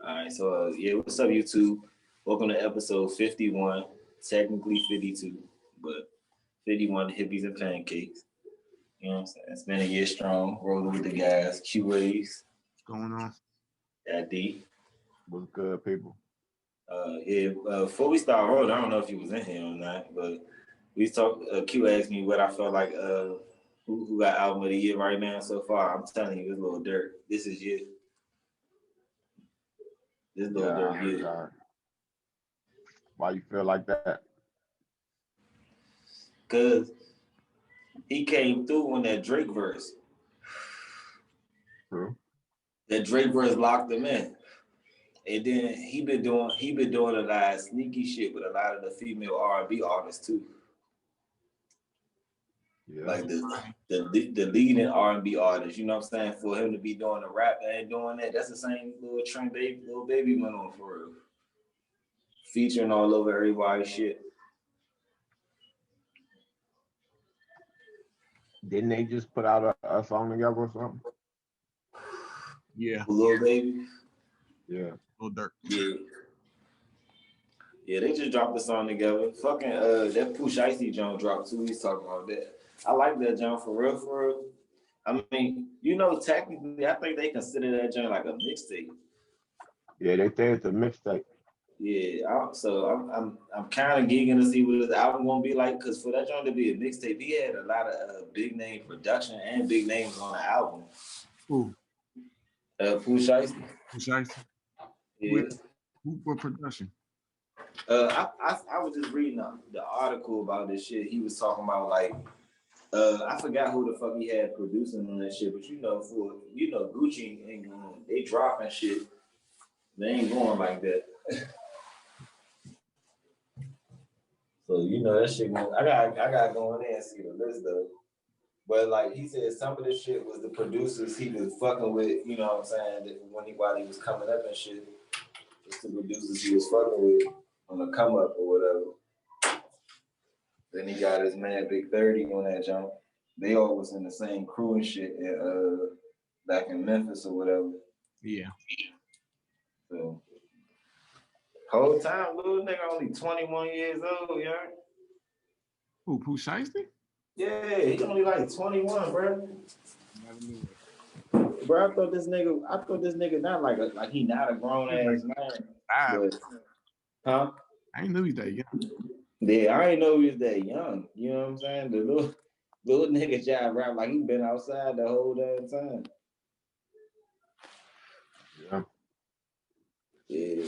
All right, so yeah, what's up, YouTube? Welcome to episode 51, technically 52, but 51 Hippies and Pancakes. You know what I'm saying? It's been a year strong, rolling with the guys, QAs, What's going on? that D. What's good, people? Before we start rolling, I don't know if he was in here or not, but we talked. Q asked me what I felt like. Who got album of the year right now so far? I'm telling you, it's Lil Durk. This is you. This Lil Durk year. Why you feel like that? Cause he came through on that Drake verse. True. That Drake verse locked him in. And then he been doing a lot of sneaky shit with a lot of the female R&B artists too. Yeah. Like the leading R&B artists, you know what I'm saying? For him to be doing the rap and doing that, that's the same little trend Lil Baby went on for real. Featuring all over everybody's shit. Didn't they just put out a song together or something? Yeah. Lil Baby. Yeah. Lil Durk. Yeah. Yeah, they just dropped the song together. Fucking that Pooh Shiesty John dropped too. He's talking about that. I like that John for real. I mean, you know, technically, I think they consider that John like a mixtape. Yeah, they say it's a mixtape. Yeah, I'm kind of gigging to see what his album gonna be like, because for that John to be a mixtape, he had a lot of big name production and big names on the album. Who? Pooh Shiesty. Pooh Shiesty? Yeah. Who for production? I was just reading the article about this shit. He was talking about like I forgot who the fuck he had producing on that shit, but Gucci ain't going. They dropping shit. They ain't going like that. So that shit. I got going in and see the list though. But like he said, some of this shit was the producers he was fucking with. You know what I'm saying? That while he was coming up and shit, it's the producers he was fucking with on the come up or whatever. Then he got his man Big 30 on that jump. They all was in the same crew and shit back in Memphis or whatever. Yeah. So whole time, little nigga only 21 years old, yeah. Who, Pooh Shiesty? Yeah, he only like 21, bro. Bro, I thought this nigga not like he not a grown ass man. Huh? I ain't knew he that young. Yeah, I ain't know he was that young. You know what I'm saying? The little nigga job rap like he been outside the whole damn time. Yeah. Yeah,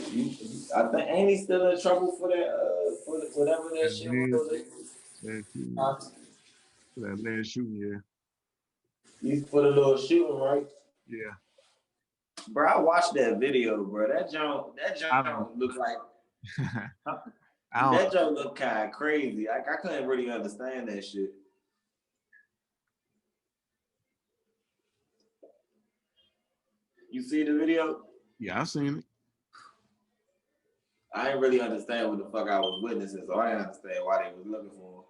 I think ain't he still in trouble for that for whatever that shit was? For that last shooting, yeah. He's for the little shooting, right? Yeah. Bro, I watched that video, bro. That junk looked like that junk looked kind of crazy. I couldn't really understand that shit. You see the video? Yeah, I seen it. I didn't really understand what the fuck I was witnessing, so I didn't understand why they was looking for him.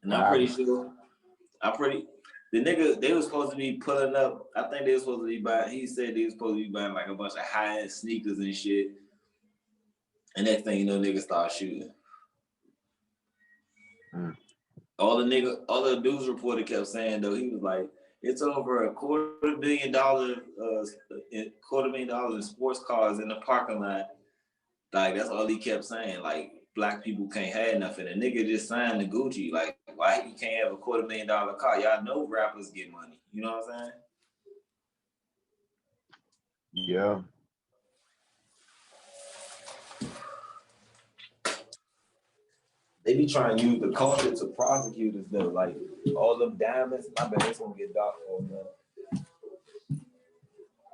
And I'm pretty sure, the nigga, they was supposed to be pulling up, I think they was supposed to be buying, he said they was supposed to be buying like a bunch of high-end sneakers and shit. And next thing you know, niggas start shooting. All the news reporter kept saying though, he was like, it's over $250 million in sports cars in the parking lot. Like that's all he kept saying. Like black people can't have nothing. The nigga just signed the Gucci. Like why you can't have a $250,000 car? Y'all know rappers get money. You know what I'm saying? Yeah. They be trying to use the culture to prosecute us though. Like all them diamonds. I bet it's gonna get dark on them.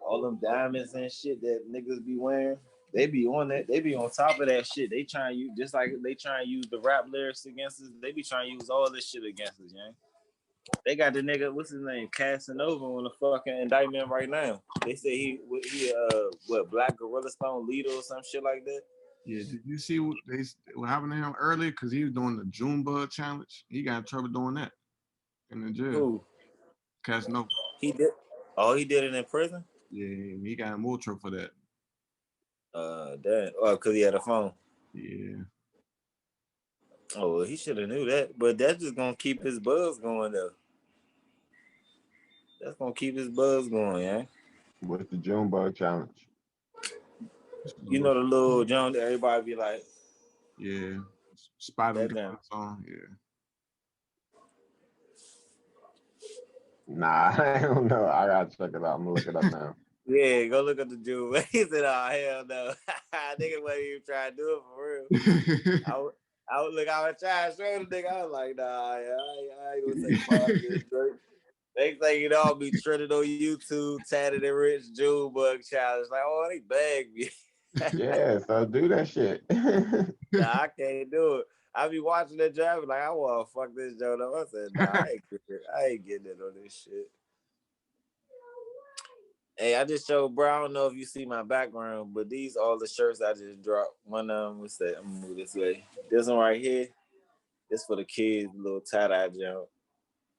All them diamonds and shit that niggas be wearing. They be on that. They be on top of that shit. They try and use just like they try and use the rap lyrics against us. They be trying to use all this shit against us, yeah. They got the nigga, what's his name, Casanova on the fucking indictment right now. They say he Black Gorilla Stone leader or some shit like that. Yeah, did you see what happened to him earlier? Because he was doing the Junebug challenge. He got in trouble doing that in the jail. Who? Casanova. He did. Oh, he did it in prison? Yeah, he got a Multro for that. That. Oh, because he had a phone. Yeah. Oh, well, he should have knew that. But that's just gonna keep his buzz going though. That's gonna keep his buzz going, yeah. What's the Junebug challenge? You know the little John that everybody be like, yeah, spot him that doing down. a song. Yeah. Nah, I don't know. I gotta check it out. I'm gonna look it up now. Yeah, go look at the Jew. He said, "Oh hell no, nigga wasn't even trying to do it for real." I was trying to show the nigga. I was like, nah, I ain't gonna take part of this drink. Next thing you know, I'll be trending on YouTube, Tatted and Rich Junebug challenge. Like, oh, they bagged me. Yeah, so do that shit. Nah, I can't do it. I be watching that drive like, I want to fuck this joke up. I said, nah, I ain't getting it on this shit. Hey, I just showed, bro. I don't know if you see my background, but these all the shirts I just dropped. One of them, what's that? I'm gonna move this way. This one right here, this for the kids, little tie-dye jump.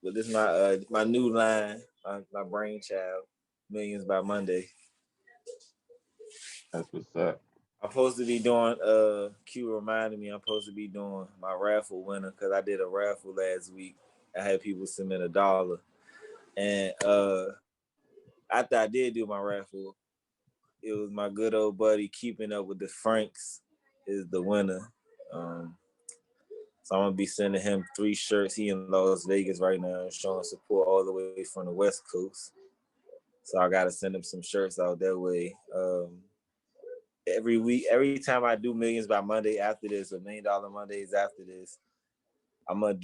But this is my new line, my brainchild, Millions by Monday. That's what's up. I'm supposed to be doing, Q reminded me I'm supposed to be doing my raffle winner because I did a raffle last week. I had people submit $1. And after I did do my raffle, it was my good old buddy Keeping Up with the Franks is the winner. So I'm gonna be sending him 3 shirts. He in Las Vegas right now, showing support all the way from the West Coast. So I gotta send him some shirts out that way. Every week, every time I do Millions by Monday after this, or $1 Million Mondays after this, I'm gonna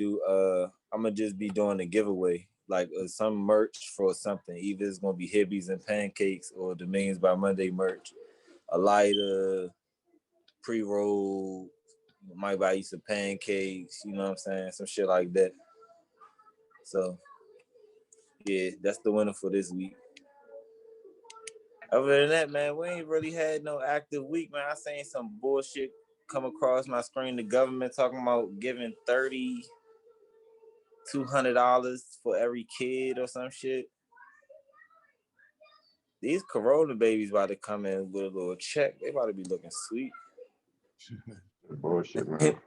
just be doing a giveaway, like some merch for something. Either it's gonna be HippiesNdPancakes or the Millions by Monday merch, a lighter, pre-roll, might buy you some pancakes, you know what I'm saying? Some shit like that. So yeah, that's the winner for this week. Other than that, man, we ain't really had no active week, man. I seen some bullshit come across my screen. The government talking about giving $200 for every kid or some shit. These Corona babies about to come in with a little check. They about to be looking sweet. Bullshit, man.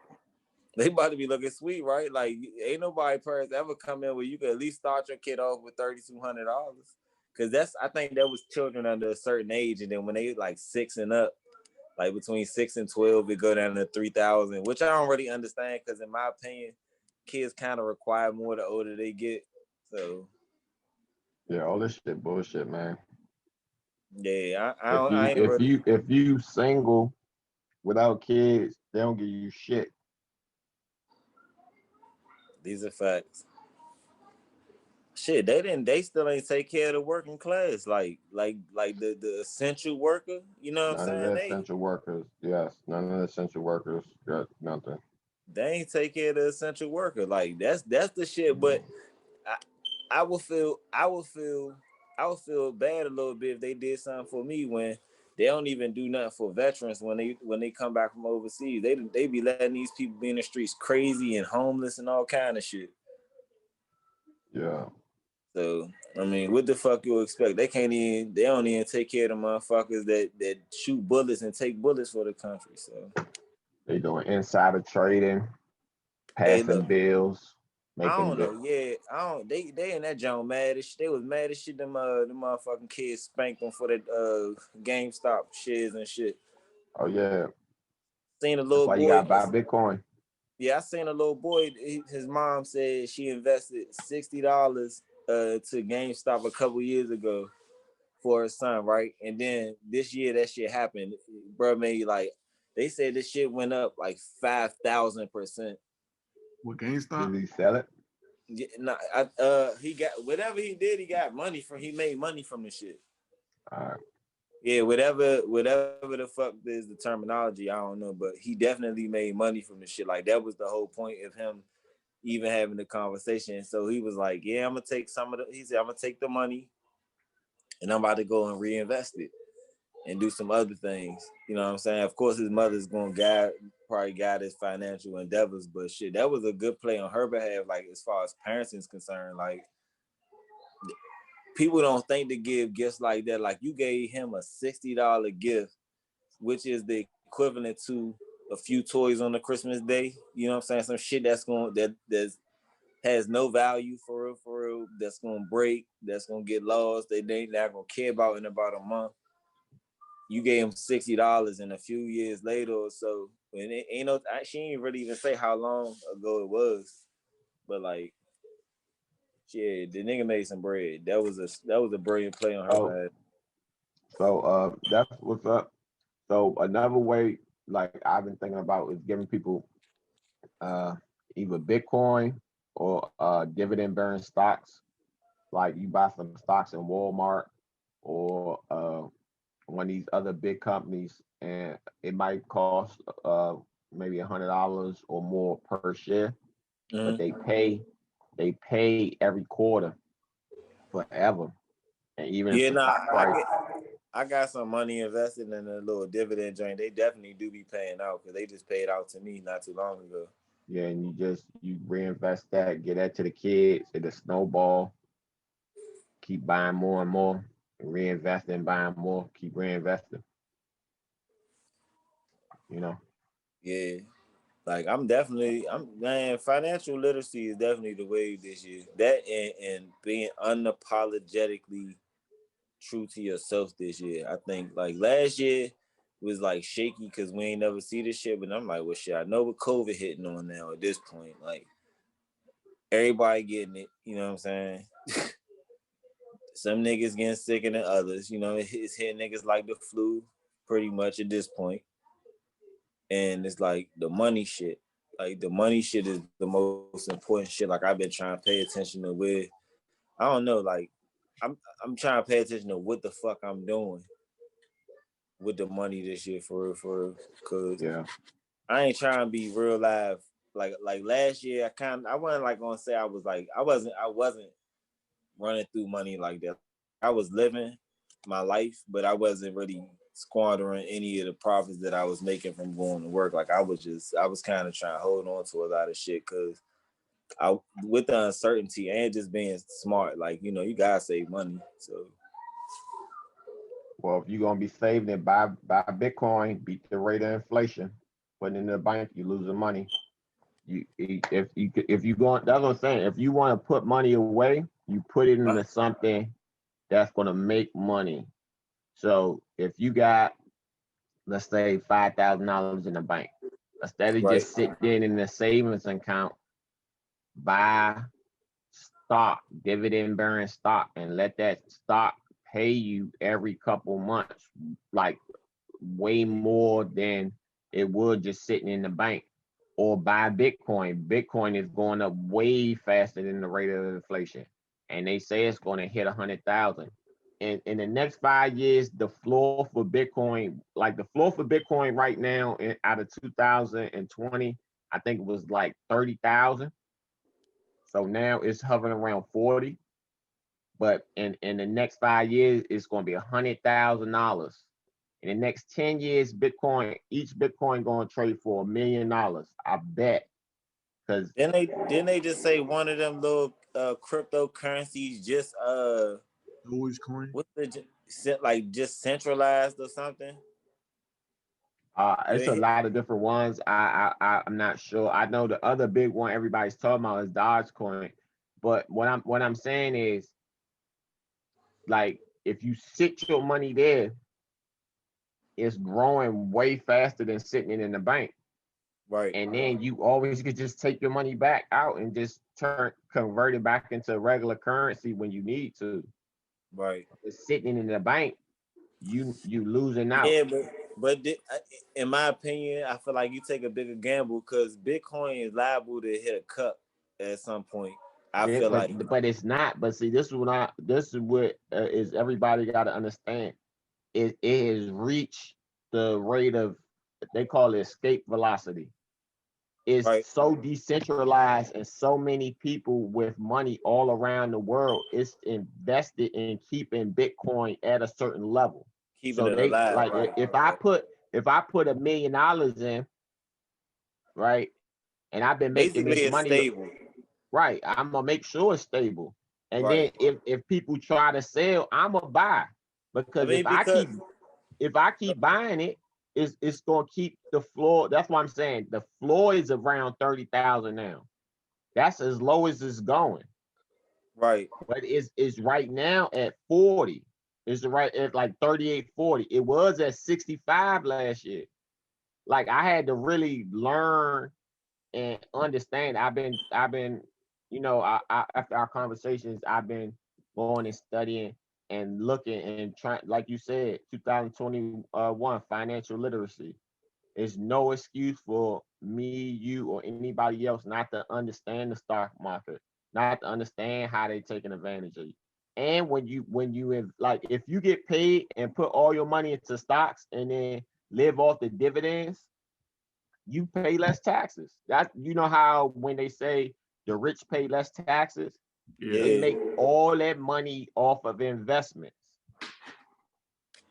They about to be looking sweet, right? Like, ain't nobody parents ever come in where you can at least start your kid off with $3,200. Because I think that was children under a certain age. And then when they like 6 and up, like between 6 and 12, it go down to 3,000, which I don't really understand. Because in my opinion, kids kind of require more the older they get. So Yeah, all this shit bullshit, man. yeah, I ain't really. If you single without kids, they don't give you shit. These are facts. Shit, they still ain't take care of the working class, like the essential worker. You know what I'm None of saying? the essential workers. Yes, none of the essential workers got nothing. They ain't take care of the essential worker. Like that's the shit. But I would feel bad a little bit if they did something for me when they don't even do nothing for veterans when they come back from overseas. They be letting these people be in the streets crazy and homeless and all kind of shit. Yeah. So I mean, what the fuck you expect? They don't even take care of the motherfuckers that shoot bullets and take bullets for the country. So They doing insider trading, hey, passing look, bills, I making don't know. Yeah, I don't. They in that joint mad as shit. They was mad as shit. Them motherfucking kids spanked them for that GameStop shares and shit. Oh yeah. Seen a That's little why you boy. gotta buy Bitcoin. Yeah, I seen a little boy. His mom said she invested $60 to GameStop a couple years ago for her son, right? And then this year that shit happened. Bro made like they said this shit went up like 5,000%. What GameStop? Did he sell it? Yeah, he got whatever he did. He made money from the shit. All right. Yeah, whatever the fuck is the terminology, I don't know, but he definitely made money from the shit. Like that was the whole point of him even having the conversation. So he was like, "Yeah, I'm gonna take some of the." He said, "I'm gonna take the money, and I'm about to go and reinvest it and do some other things." You know what I'm saying? Of course, his mother's gonna probably guide his financial endeavors, but shit, that was a good play on her behalf. Like as far as parenting is concerned, like people don't think to give gifts like that. Like you gave him a $60 gift, which is the equivalent to a few toys on the Christmas day. You know what I'm saying? Some shit that has no value for real, that's gonna break, that's gonna get lost, they not gonna care about in about a month. You gave him $60 and a few years later or so, and it ain't no, she ain't really even say how long ago it was, but like, yeah, the nigga made some bread. That was a brilliant play on her side. So that's what's up. So another way, like I've been thinking about, is giving people either Bitcoin or dividend bearing stocks. Like you buy some stocks in Walmart or one of these other big companies, and it might cost maybe $100 or more per share, but they pay every quarter forever, and even if Yeah, the stock price, I got some money invested in a little dividend joint. They definitely do be paying out because they just paid out to me not too long ago. yeah, and you reinvest that, get that to the kids, it'll snowball, keep buying more and more, reinvesting, buying more, keep reinvesting. You know. Yeah. Like man, financial literacy is definitely the wave this year. That and being unapologetically true to yourself this year. I think like last year was like shaky because we ain't never see this shit. But I'm like, well, shit, I know what COVID hitting on now at this point. Like everybody getting it, you know what I'm saying? Some niggas getting sicker than others. You know, it's hitting niggas like the flu pretty much at this point. And it's like the money shit. Like the money shit is the most important shit. Like I've been trying to pay attention to where, I don't know, like I'm trying to pay attention to what the fuck I'm doing with the money this year for real. Cause Yeah. I ain't trying to be real live. Like last year, I wasn't like gonna say I wasn't running through money like that. I was living my life, but I wasn't really squandering any of the profits that I was making from going to work. Like I was kind of trying to hold on to a lot of shit because with the uncertainty and just being smart, like, you know, you gotta save money. So Well, if you're gonna be saving it, buy Bitcoin, beat the rate of inflation, put it in the bank, you losing money. If you going, that's what I'm saying. If you want to put money away, you put it into something that's gonna make money. So if you got, let's say, $5,000 in the bank, instead of just sitting in the savings account, buy stock, dividend bearing stock, and let that stock pay you every couple months, like way more than it would just sitting in the bank. Or buy Bitcoin. Bitcoin is going up way faster than the rate of inflation, and they say it's going to hit 100,000. And in the next 5 years, the floor for Bitcoin, like the floor for Bitcoin right now, out of 2020, I think it was like 30,000. So now it's hovering around 40. But in the next 5 years, it's going to be $100,000. In the next 10 years, each Bitcoin going to trade for $1 million. I bet. Because didn't they just say one of them little cryptocurrencies just Dogecoin. what's like just centralized or something? It's a lot of different ones. I'm not sure. I know the other big one everybody's talking about is Dogecoin. But what I'm saying is, like, if you sit your money there, it's growing way faster than sitting it in the bank. Right. And then you always could just take your money back out and just convert it back into regular currency when you need to. Right. It's sitting in the bank, you losing out. Yeah, but in my opinion, I feel like you take a bigger gamble because Bitcoin is liable to hit a cup at some point. But it's not. But see, this is what is everybody got to understand. It has reached the rate of, they call it escape velocity. It's so decentralized, and so many people with money all around the world is invested in keeping Bitcoin at a certain level. Keeping it alive. Like if I put $1 million in, right, and I've been making this money stable. right, I'm gonna make sure it's stable. And Right. then if people try to sell, I'ma buy. Because if I keep buying it, it's gonna keep the floor. That's what I'm saying. The floor is around 30,000 now. That's as low as it's going. Right. But it's right now at 40. It's right at like 38, 40. It was at 65 last year. Like I had to really learn and understand. I've been, after our conversations, I've been going and studying and looking and trying, like you said, 2021 financial literacy. Is no excuse for me, you, or anybody else not to understand the stock market, not to understand how they taking advantage of you. And like if you get paid and put all your money into stocks and then live off the dividends, you pay less taxes. That you know how when they say the rich pay less taxes, Yeah. they make all that money off of investments.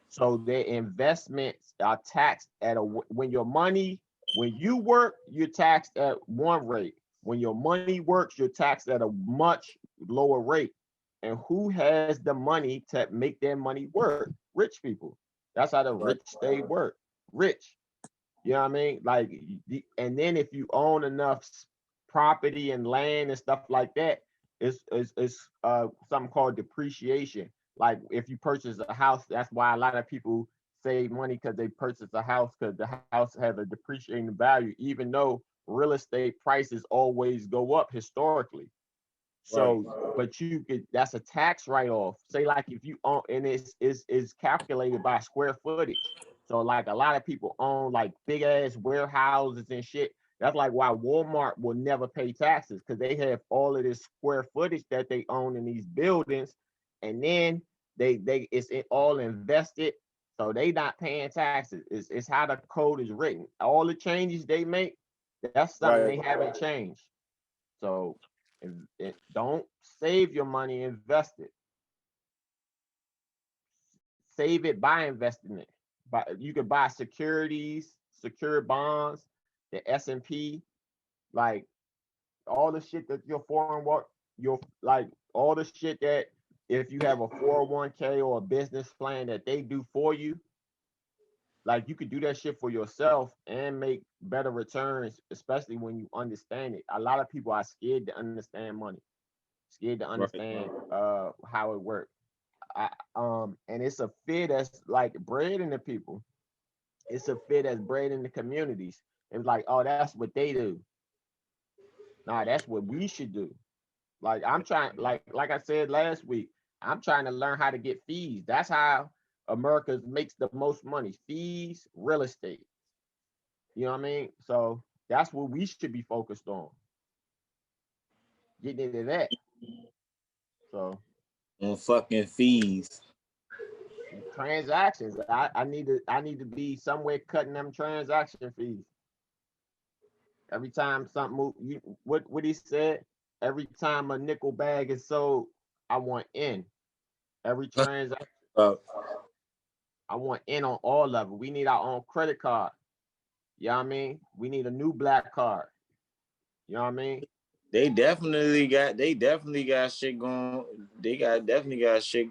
So their investments are taxed at when you work, you're taxed at one rate. When your money works, you're taxed at a much lower rate. And who has the money to make their money work? Rich people. That's how the rich stay work. Rich. You know what I mean? Like, and then if you own enough property and land and stuff like that, it's something called depreciation. Like if you purchase a house, that's why a lot of people save money because they purchase a house because the house has a depreciating value, even though real estate prices always go up historically. So, but you could, that's a tax write-off. Say like if you own, and it's calculated by square footage. So like a lot of people own like big ass warehouses and shit. That's like why Walmart will never pay taxes because they have all of this square footage that they own in these buildings, and then they it's all invested, so they not paying taxes. It's how the code is written. All the changes they make, that's something they haven't changed. So don't save your money, invest it. Save it by investing it. But you can buy securities, secure bonds, the S&P, like all the shit that your foreign work, your like all the shit that if you have a 401k or a business plan that they do for you, like you could do that shit for yourself and make better returns, especially when you understand it. A lot of people are scared to understand money, scared to understand how it works. And it's a fear that's like bred in the people. It's a fear that's bred in the communities. It's like, oh, that's what they do. Nah, that's what we should do. Like I'm trying, like I said last week, I'm trying to learn how to get fees. That's how America makes the most money. Fees, real estate. You know what I mean? So that's what we should be focused on. Getting into that. So on fucking fees. Transactions. I need to be somewhere cutting them transaction fees. Every time something move, what he said, every time a nickel bag is sold, I want in. Every transaction, I want in on all of it. We need our own credit card. You know what I mean? We need a new black card. You know what I mean? They definitely got shit going. They definitely got shit.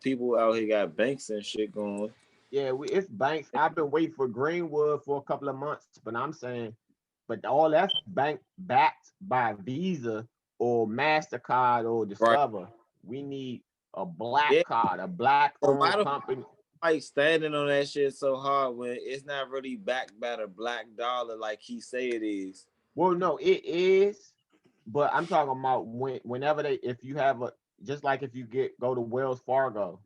People out here got banks and shit going. Yeah, it's banks. I've been waiting for Greenwood for a couple of months, but I'm saying, but all that's bank backed by Visa or MasterCard or Discover. Right. We need a black card, a black owned company. Like standing on that shit so hard when it's not really backed by the black dollar like he say it is. Well, no, it is, but I'm talking about whenever if you have just like if you go to Wells Fargo,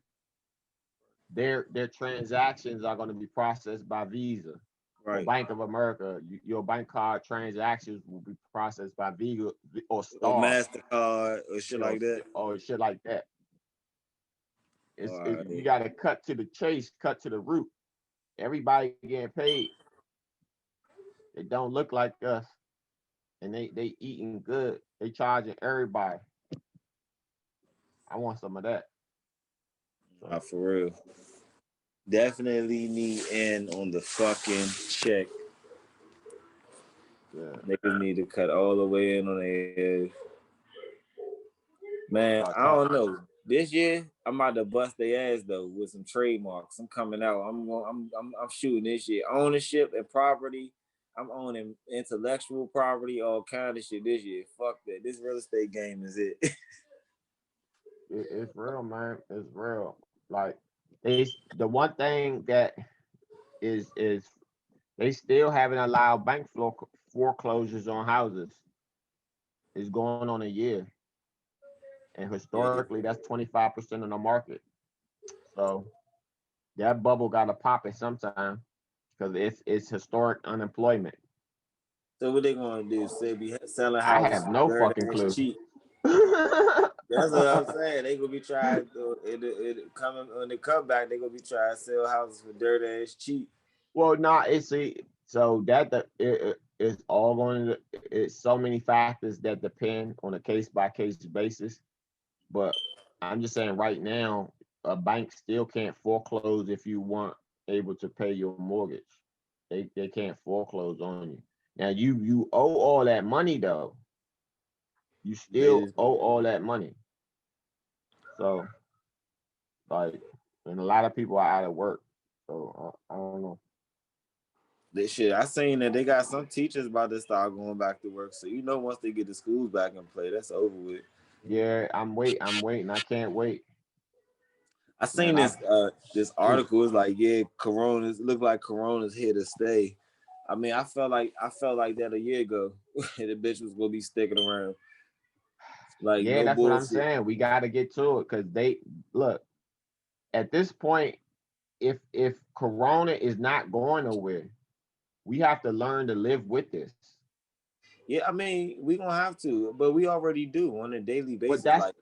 their transactions are going to be processed by Visa. Right. Or Bank of America, your bank card transactions will be processed by Visa or Star. Or MasterCard or shit like that. Or shit like that. You got to cut to the chase, cut to the root. Everybody getting paid. They don't look like us. And they eating good. They charging everybody. I want some of that. For real. Definitely need in on the fucking check. Yeah. Niggas need to cut all the way in on their head. Man, I don't know. This year, I'm about to bust their ass though with some trademarks. I'm coming out. I'm shooting this year. Ownership and property. I'm owning intellectual property, all kind of shit this year. Fuck that. This real estate game is it. It's real, man. It's real. Like the one thing that is they still haven't allowed bank foreclosures on houses. It's going on a year, and historically, that's 25% of the market. So that bubble got to pop at some time because it's historic unemployment. So what they gonna do? Say be selling I houses have no dirt fucking ass clue. cheap. That's what I'm saying. They gonna be trying to coming when they come back. They gonna be trying to sell houses for dirt ass cheap. Well, no, so that it's all going to. It's so many factors that depend on a case by case basis. But I'm just saying right now, a bank still can't foreclose if you weren't able to pay your mortgage. They can't foreclose on you. Now you owe all that money though. You still owe all that money. So like, and a lot of people are out of work. So I don't know. They shit. I seen that they got some teachers about to start going back to work. So once they get the schools back in play, that's over with. Yeah, I'm waiting. I can't wait. I seen this article. It's like, Corona's look like Corona's here to stay. I mean, I felt like that a year ago. The bitch was gonna be sticking around. Like, yeah, no that's bullshit. what I'm saying. We got to get to it because they look at this point. If Corona is not going nowhere, we have to learn to live with this. Yeah, I mean, we gonna have to, but we already do on a daily basis. Like,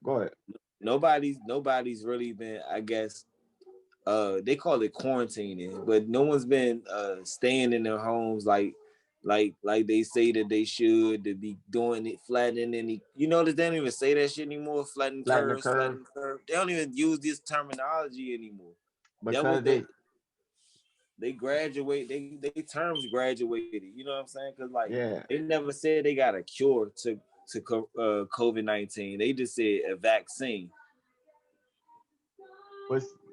go ahead. Nobody's really been, I guess. They call it quarantining, but no one's been staying in their homes like they say that they should to be doing it, flattening any. You notice they don't even say that shit anymore. Flatten curves. They don't even use this terminology anymore. Because they graduate. They terms graduated. You know what I'm saying? Because they never said they got a cure to COVID-19. They just said a vaccine.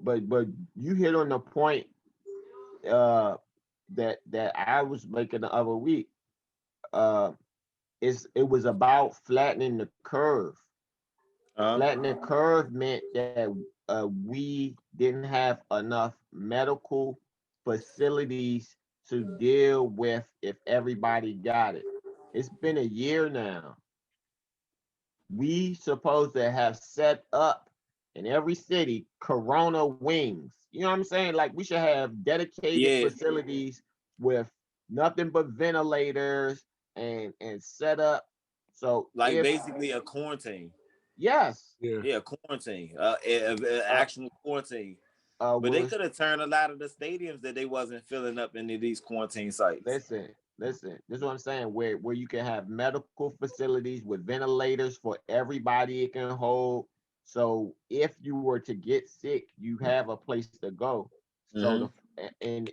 But you hit on the point that I was making the other week. It was about flattening the curve. Flattening the curve meant that we didn't have enough medical facilities to deal with if everybody got it. It's been a year now. We supposed to have set up in every city Corona wings. You know what I'm saying? Like, we should have dedicated facilities with nothing but ventilators and set up. So basically a quarantine. Yes. Yeah, quarantine. Actual quarantine. But they could have turned a lot of the stadiums that they wasn't filling up into these quarantine sites. Listen. This is what I'm saying. Where you can have medical facilities with ventilators for everybody it can hold. So if you were to get sick, you have a place to go. So and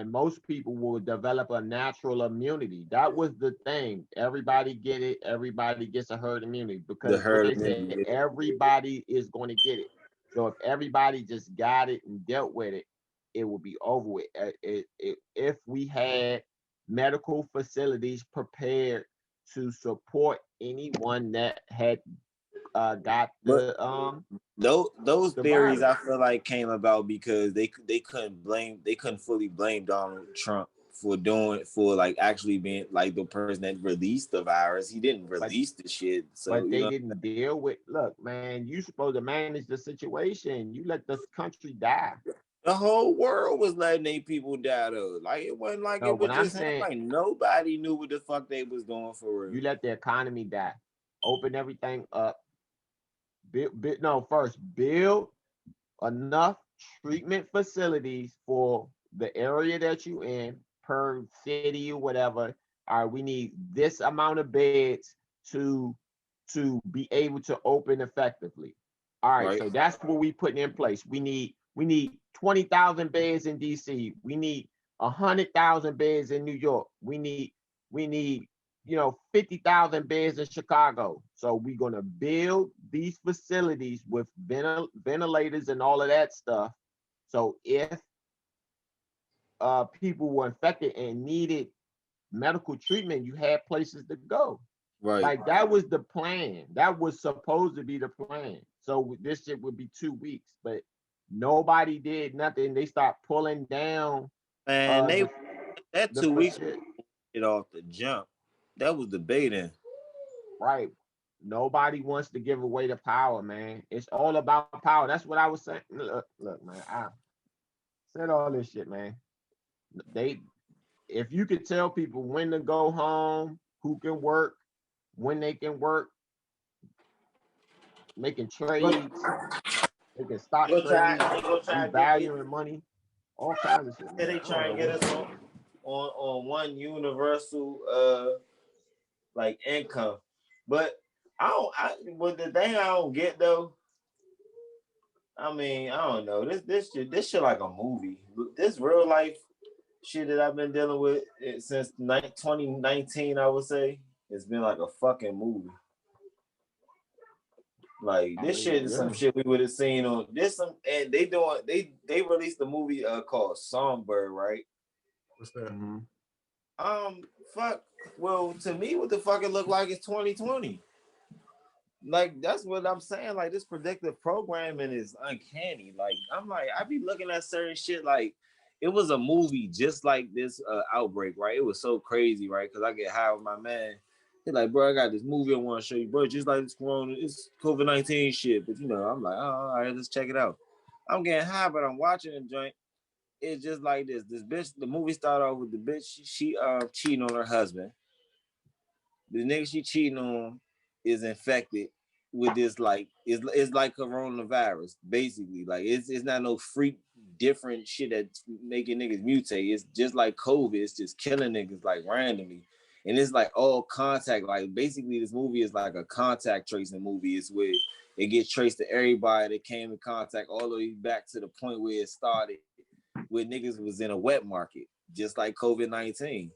most people will develop a natural immunity. That was the thing. Everybody get it. Everybody gets a herd immunity because they said everybody is going to get it. So if everybody just got it and dealt with it, it would be over with. If we had medical facilities prepared to support anyone that had got the those the theories virus. I feel like came about because they couldn't fully blame Donald Trump for like actually being like the person that released the virus. He didn't release the shit. So but they didn't deal with. Look, man, you supposed to manage the situation. You let this country die. The whole world was letting their people die though. Like, it wasn't like it was just him. Like, nobody knew what the fuck they was doing for real. You let the economy die. Open everything up. First build enough treatment facilities for the area that you in per city or whatever. All right, we need this amount of beds to be able to open effectively. All right, so that's what we putting in place. We need 20,000 beds in DC. We need 100,000 beds in New York. We need 50,000 beds in Chicago. So we're gonna build these facilities with ventilators and all of that stuff. So if people were infected and needed medical treatment, you had places to go. Right. Like that was the plan. That was supposed to be the plan. So this shit would be 2 weeks, but nobody did nothing. They stopped pulling down. Man, that 2 weeks shit. It off the jump. That was debating. Right. Nobody wants to give away the power, man. It's all about power. That's what I was saying. Look, man. I said all this shit, man. If you could tell people when to go home, who can work, when they can work, making trades, making stock trades, revaluing money, all kinds of shit. Yeah, they try and get us on one universal like income, but but the thing I don't get though, I mean, I don't know, this shit like a movie. This real life shit that I've been dealing with since 2019, I would say, it's been like a fucking movie. Like this shit is some shit we would have seen on this. And they released a movie called Songbird, right? What's that? Fuck. Well, to me, what the fuck it look like is 2020. Like that's what I'm saying. Like this predictive programming is uncanny. Like I'm like I be looking at certain shit like it was a movie just like this outbreak, right? It was so crazy, right? Because I get high with my man. He's like, bro, I got this movie I want to show you, bro. Just like this corona, it's COVID-19 shit. But I'm like, oh, all right, let's check it out. I'm getting high, but I'm watching the joint. It's just like this. This bitch, the movie started off with the bitch, she cheating on her husband. The nigga she cheating on is infected with this like it's like coronavirus, basically. Like it's not no freak different shit that's making niggas mutate. It's just like COVID, it's just killing niggas like randomly. And it's like all contact, like basically this movie is like a contact tracing movie. It's where it gets traced to everybody that came in contact all the way back to the point where it started, where niggas was in a wet market, just like COVID-19.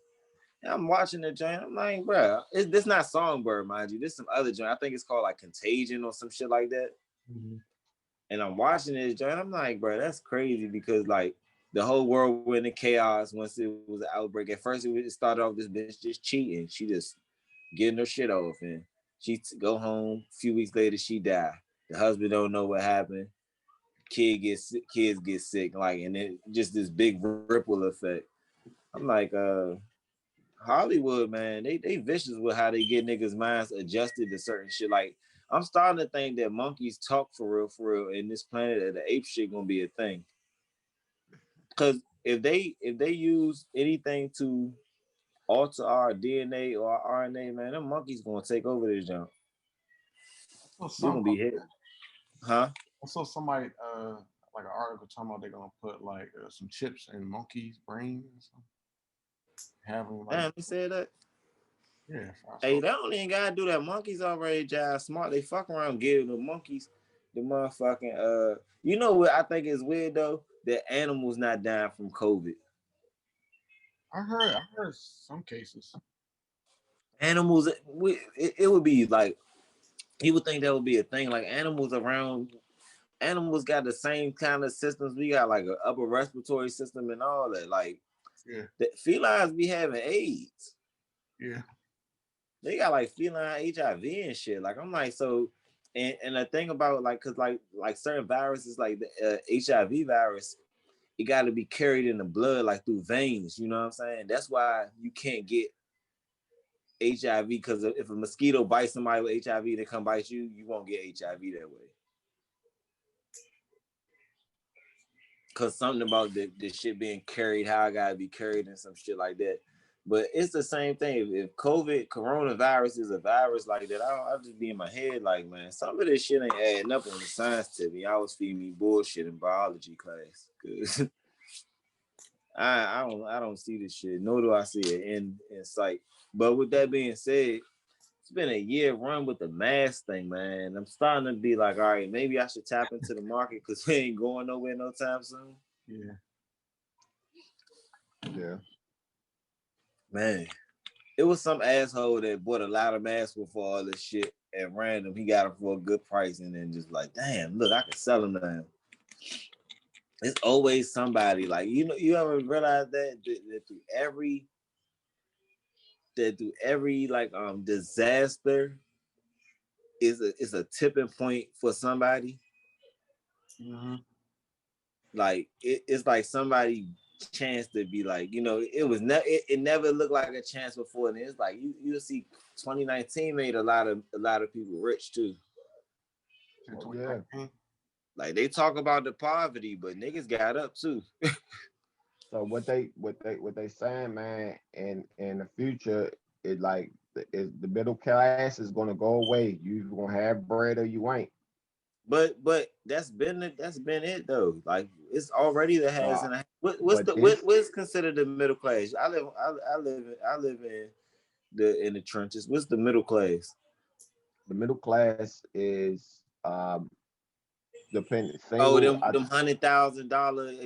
And I'm watching the joint. I'm like, bro, this not Songbird, mind you. This some other joint. I think it's called like Contagion or some shit like that. Mm-hmm. And I'm watching this joint. I'm like, bro, that's crazy because like the whole world went in chaos once it was an outbreak. At first, it started off this bitch just cheating. She just getting her shit off, and she go home. A few weeks later, she die. The husband don't know what happened. Kids get sick, like, and then just this big ripple effect. I'm like, Hollywood, man, they vicious with how they get niggas' minds adjusted to certain shit. Like, I'm starting to think that monkeys talk for real, and this Planet of the Apes shit gonna be a thing. Cause if they use anything to alter our DNA or our RNA, man, them monkeys gonna take over this jump. We're gonna be hit. Huh? I saw somebody like an article talking about they're gonna put like some chips in monkeys' brains or something. Have them like, damn, he said that. Yeah. Hey, they don't even gotta do that. Monkeys already jive smart. They fuck around giving the monkeys the motherfucking You know what I think is weird though? That animals not dying from COVID. I heard some cases. Animals, it would be like you would think that would be a thing. Like animals got the same kind of systems. We got like an upper respiratory system and all that. Like, yeah, the felines be having AIDS. Yeah. They got like feline HIV and shit. Like I'm like, so and the thing about like, cause like certain viruses, like the HIV virus, it got to be carried in the blood, like through veins. You know what I'm saying? That's why you can't get HIV, because if a mosquito bites somebody with HIV, they come bite you, you won't get HIV that way. Cause something about the shit being carried, how I gotta be carried and some shit like that. But it's the same thing. If coronavirus is a virus like that, I'll just be in my head like, man, some of this shit ain't adding up on the science to me. I was feeding me bullshit in biology class. Cause I don't see this shit, nor do I see it in sight. But with that being said, it's been a year run with the mask thing, man. I'm starting to be like, all right, maybe I should tap into the market because we ain't going nowhere no time soon. Yeah. Yeah. Man. It was some asshole that bought a lot of masks for all this shit at random. He got them for a good price, and then just like, damn, look, I can sell them now. It's always somebody like you ever realize that through every like disaster is a tipping point for somebody. Mm-hmm. Like it's like somebody chance to be like, it never looked like a chance before, and it's like you see 2019 made a lot of people rich too. Oh, yeah. Like they talk about the poverty, but niggas got up too. So what they saying, man, in the future, the middle class is gonna go away. You gonna have bread or you ain't. But that's been it though. Like it's already the has and what's considered the middle class? I live in the trenches. What's the middle class? The middle class is dependent Oh, single. them $100,000 a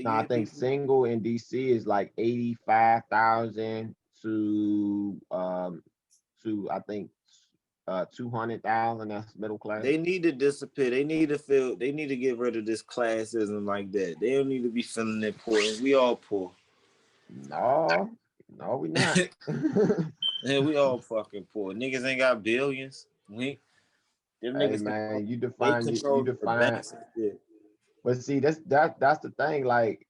No, I year think people. single in DC is like 85,000 to I think 200,000. That's middle class. They need to disappear. They need to get rid of this classism like that. They don't need to be feeling important. We all poor. No, we not. Yeah, we all fucking poor. Niggas ain't got billions. Them Hey niggas man, you they define control the define. banks and shit. But see, that's the thing. Like,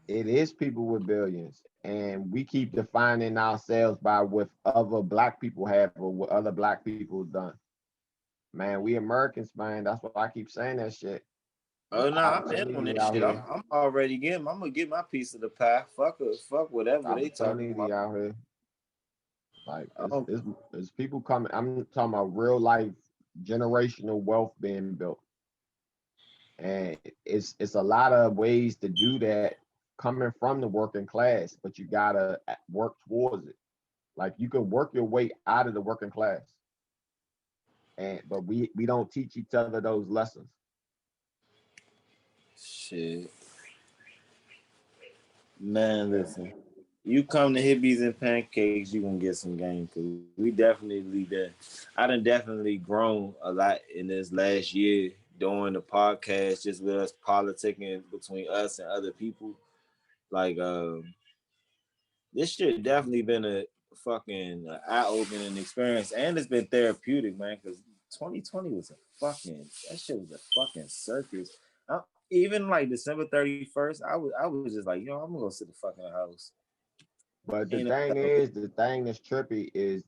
it is people with billions, and we keep defining ourselves by what other black people have or what other black people done. Man, we Americans, man. That's why I keep saying that shit. Oh no, I'm in on this shit. I'm already getting. I'm gonna get my piece of the pie. Fuck whatever they talking about. Out here. Like it's people coming. I'm talking about real life generational wealth being built, and it's a lot of ways to do that coming from the working class, but you gotta work towards it. Like you can work your way out of the working class, but we don't teach each other those lessons. Shit, man, listen. You come to Hippies and Pancakes, you gonna get some game because we definitely there. I done definitely grown a lot in this last year doing the podcast, just with us politicking between us and other people. Like, this shit definitely been a fucking eye-opening experience, and it's been therapeutic, man. Because 2020 was that shit was a fucking circus. Even like December 31st, I was just like, I'm gonna go sit the fuck in the house. But the thing that's trippy is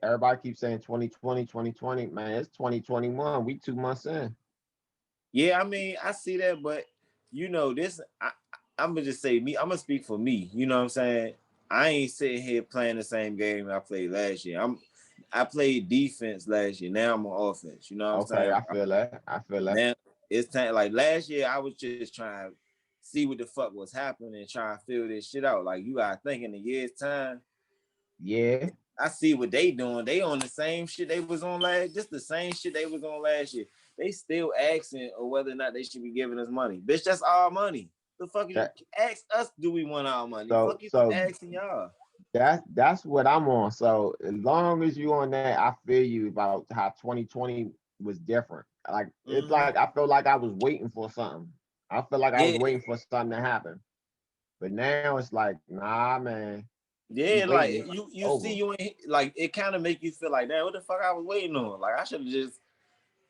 everybody keeps saying 2020, 2020. Man, it's 2021. We 2 months in. Yeah, I mean, I see that, but this. I'm gonna just say me. I'm gonna speak for me. You know what I'm saying? I ain't sitting here playing the same game I played last year. I played defense last year. Now I'm on offense. You know what I'm saying? I feel that. Now it's time. Like last year, I was just trying to see what the fuck was happening and trying to figure this shit out. Like you gotta think in a year's time. Yeah. I see what they doing. They on the same shit they was on just the same shit they was on last year. They still asking or whether or not they should be giving us money. Bitch, that's our money. The fuck you ask us? Do we want our money? Fuck you asking y'all. That's what I'm on. So as long as you on that, I feel you about how 2020 was different. Like it's like I feel like I was waiting for something. I feel like I was waiting for something to happen. But now it's like, nah, man. Yeah, like you see, you ain't like it kind of make you feel like that. What the fuck I was waiting on? Like I should have just,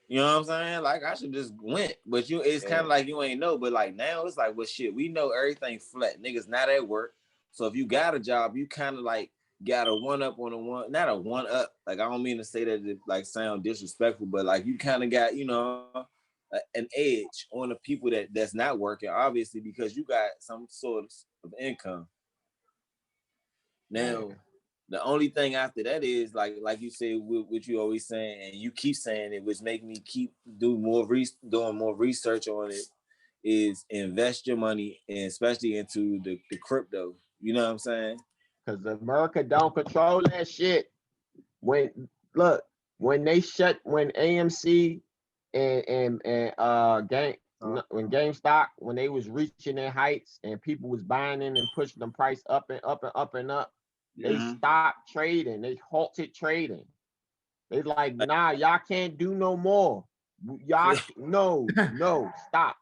you know what I'm saying? Like I should just went. But it's kind of like you ain't know. But like now it's like, well, shit, we know everything flat. Niggas not at work. So if you got a job, you kind of like got a one up on a one, not a one up. Like I don't mean to say that it like sound disrespectful, but like you kind of got, an edge on the people that's not working, obviously, because you got some sort of income. Now, the only thing after that is like you said, what you always saying, and you keep saying it, which make me keep doing more research on it, is invest your money, and especially into the crypto. You know what I'm saying? Because America don't control that shit. When AMC and when GameStop, when they was reaching their heights and people was buying in and pushing the price up and up and up and up, they stopped trading. They halted trading. They like, nah, y'all can't do no more. Y'all, no, stop.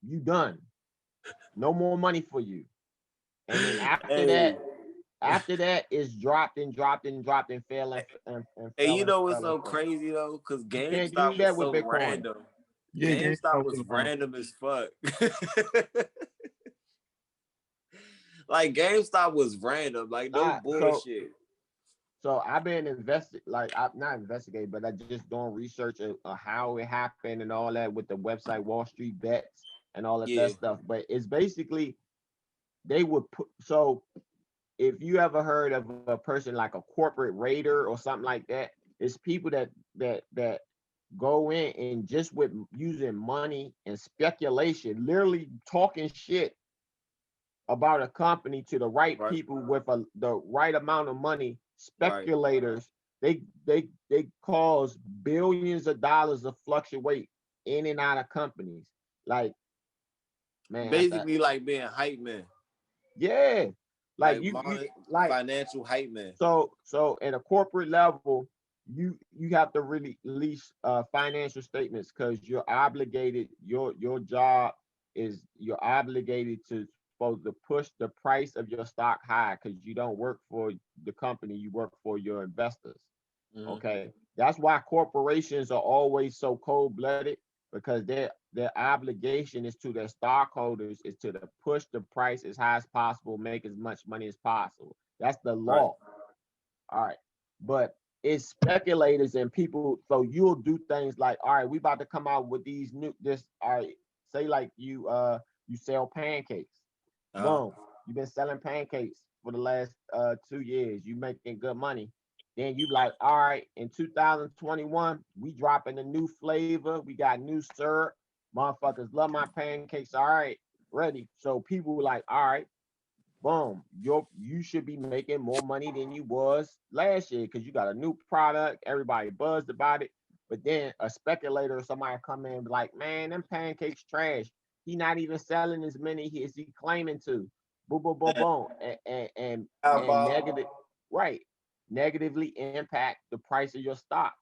You done. No more money for you. And then after that, it's dropped and dropped and dropped and fell and Hey, fell you and know what's fell. so crazy though? Because You can't GameStop do was that with so Bitcoin. random. Yeah, GameStop was random as fuck. Like GameStop was random, like no bullshit. So I've been not investigating, but I just doing research of how it happened and all that with the website Wall Street Bets and all of that stuff. But it's basically they would put, so if you ever heard of a person like a corporate raider or something like that, it's people that go in and just with using money and speculation, literally talking shit about a company to the right people with the right amount of money, speculators, they cause billions of dollars to fluctuate in and out of companies. Like, man, basically like being hype man. Yeah. Like like financial hype man. So at a corporate level, you have to really release financial statements because you're obligated. Your job is you're obligated to supposed to push the price of your stock high because you don't work for the company, you work for your investors. Okay, that's why corporations are always so cold-blooded because their obligation is to their stockholders is to push the price as high as possible, make as much money as possible. That's the law. All right, but it's speculators and people. So you'll do things like, all right, we about to come out with these new all right, say like you sell pancakes. Boom, you've been selling pancakes for the last 2 years. You making good money. Then you like, all right, in 2021, we dropping a new flavor. We got new syrup. Motherfuckers love my pancakes. All right, ready. So people were like, all right, boom, you should be making more money than you was last year because you got a new product. Everybody buzzed about it. But then a speculator or somebody come in and be like, man, them pancakes trash. He not even selling as many as he claiming to. Boom, boom, boom, boom. And negative, right. Negatively impact the price of your stock.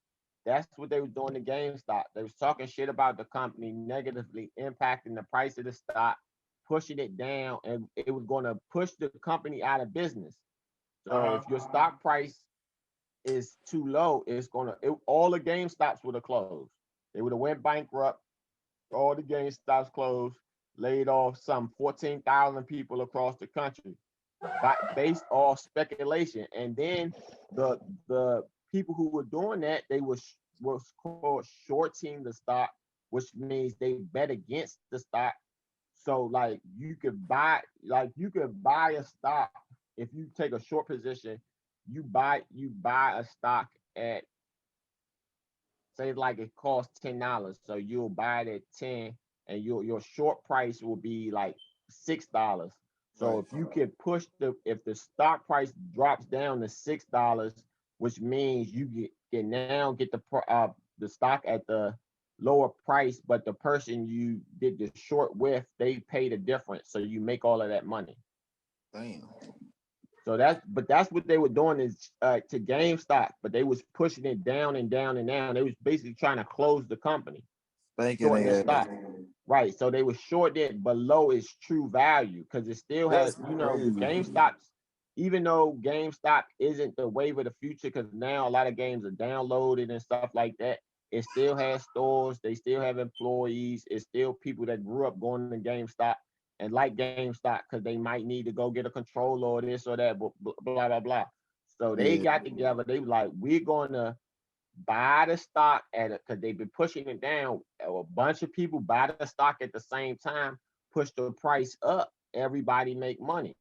That's what they were doing to GameStop. They was talking shit about the company, negatively impacting the price of the stock, pushing it down, and it was going to push the company out of business. So if your stock price is too low, it's all the GameStops would have closed. They would have went bankrupt. All the GameStops closed, laid off some 14,000 people across the country, based off speculation. And then the people who were doing that, they was called shorting the stock, which means they bet against the stock. So like you could buy a stock if you take a short position. You buy a stock at, say like it costs $10, so you'll buy it at 10, and your short price will be like $6. So if you can push if the stock price drops down to $6, which means you can now get the stock at the lower price, but the person you did the short with, they pay the difference, so you make all of that money. Damn. So that's what they were doing is to GameStop, but they was pushing it down and down and down. They was basically trying to close the company, shorting the stock. Right. So they were shorting it below its true value because it still has, GameStop's, even though GameStop isn't the wave of the future, because now a lot of games are downloaded and stuff like that, it still has stores, they still have employees, it's still people that grew up going to GameStop and like GameStop because they might need to go get a controller or this or that, blah, blah, blah. So they got together, they were like, we're going to buy the stock at it because they've been pushing it down. A bunch of people buy the stock at the same time, push the price up, everybody make money.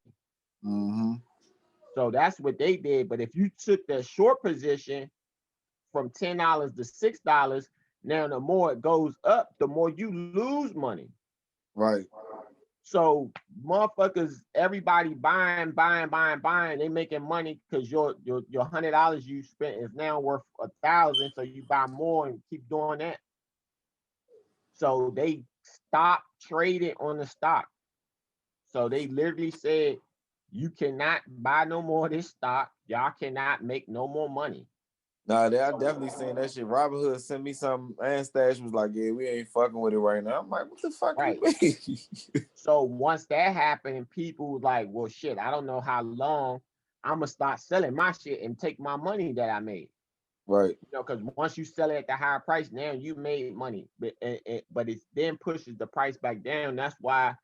So that's what they did. But if you took the short position from $10 to $6, now the more it goes up, the more you lose money. Right. So motherfuckers, everybody buying, they making money because your $100 you spent is now worth 1,000. So you buy more and keep doing that. So they stop trading on the stock. So they literally said, you cannot buy no more of this stock. Y'all cannot make no more money. Nah, I definitely seen that shit. Robinhood sent me something, and Stash was like, yeah, we ain't fucking with it right now. I'm like, what the fuck Right. you mean? So once that happened, people was like, well, shit, I don't know how long I'm going to start selling my shit and take my money that I made. Right. You know, because once you sell it at the higher price, now you made money. But it then pushes the price back down. That's why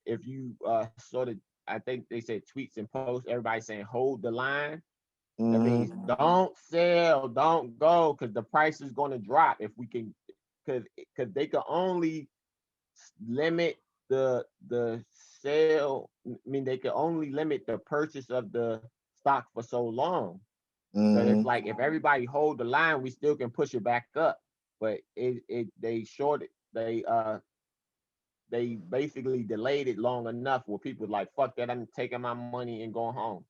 if you sort of, I think they said tweets and posts, everybody saying hold the line. That means don't sell, don't go, because the price is going to drop if we can, because they can only limit the sale. I mean, they can only limit the purchase of the stock for so long. So it's like if everybody hold the line, we still can push it back up. But they basically delayed it long enough where people like, fuck that, I'm taking my money and going home.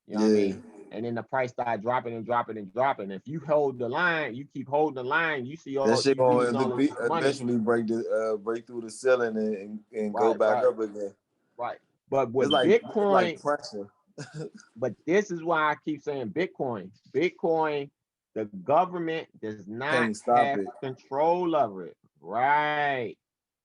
You know what I mean? And then the price started dropping and dropping and dropping. If you hold the line, you keep holding the line, you see all that shit you losing all gonna this money. eventually break through the ceiling and go back up again. Right. But with it's Bitcoin, like pressure. but this is why I keep saying Bitcoin. Bitcoin, the government does not have control of it. Right.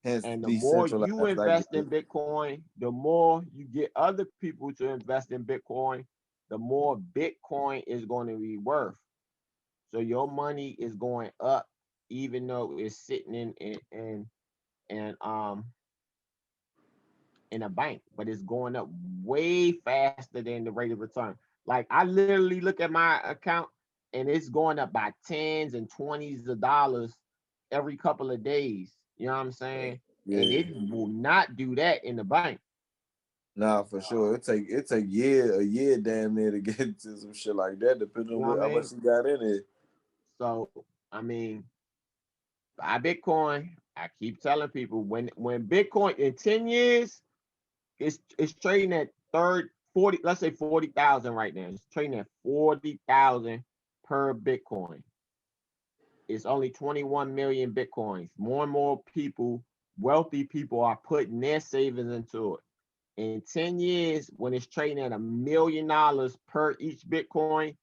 Hence, and the more you invest in Bitcoin, the more you get other people to invest in Bitcoin, the more Bitcoin is going to be worth. So your money is going up, even though it's sitting in a bank, but it's going up way faster than the rate of return. Like I literally look at my account and it's going up by tens and twenties of dollars every couple of days. You know what I'm saying? Yeah. And it will not do that in the bank. Nah, for sure. It take a year damn near to get to some shit like that, depending on how much you got in it. So I mean, buy Bitcoin. I keep telling people when Bitcoin in 10 years, it's trading at 40, let's say 40,000 right now. It's trading at 40,000 per Bitcoin. It's only 21 million Bitcoins. More and more people, wealthy people, are putting their savings into it. In 10 years, when it's trading at $1 million per each Bitcoin,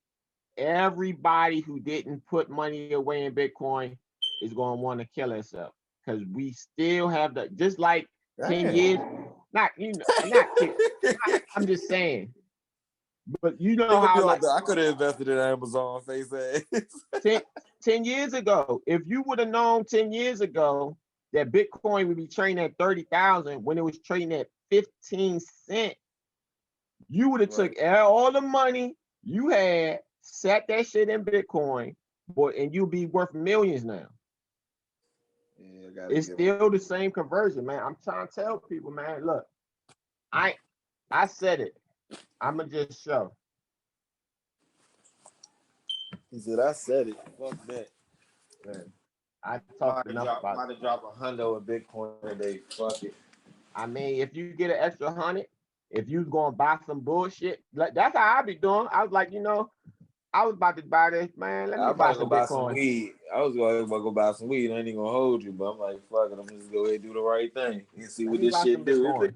everybody who didn't put money away in Bitcoin is going to want to kill itself, because we still have the, just like 10 years, I'm just saying. But you know how like, I could have invested in Amazon face ass. 10 years ago, if you would have known 10 years ago that Bitcoin would be trading at 30,000 when it was trading at 15 cents, you would have took all the money you had, set that shit in Bitcoin, boy, and you'll be worth millions now. Yeah, it's still the same conversion, man. I'm trying to tell people, man, look, I said it. I'ma just show. He said, I said it. Fuck that. Man, I talked enough about it. Might have dropped $100 in Bitcoin today. Fuck it. I mean, if you get an extra 100, if you gonna buy some bullshit, like that's how I be doing. I was like, I was about to buy this, man. Let me buy some Bitcoin. Some weed. I was going to go buy some weed. I ain't even gonna hold you, but I'm like, fuck it. I'm just go ahead and do the right thing and see what this shit do.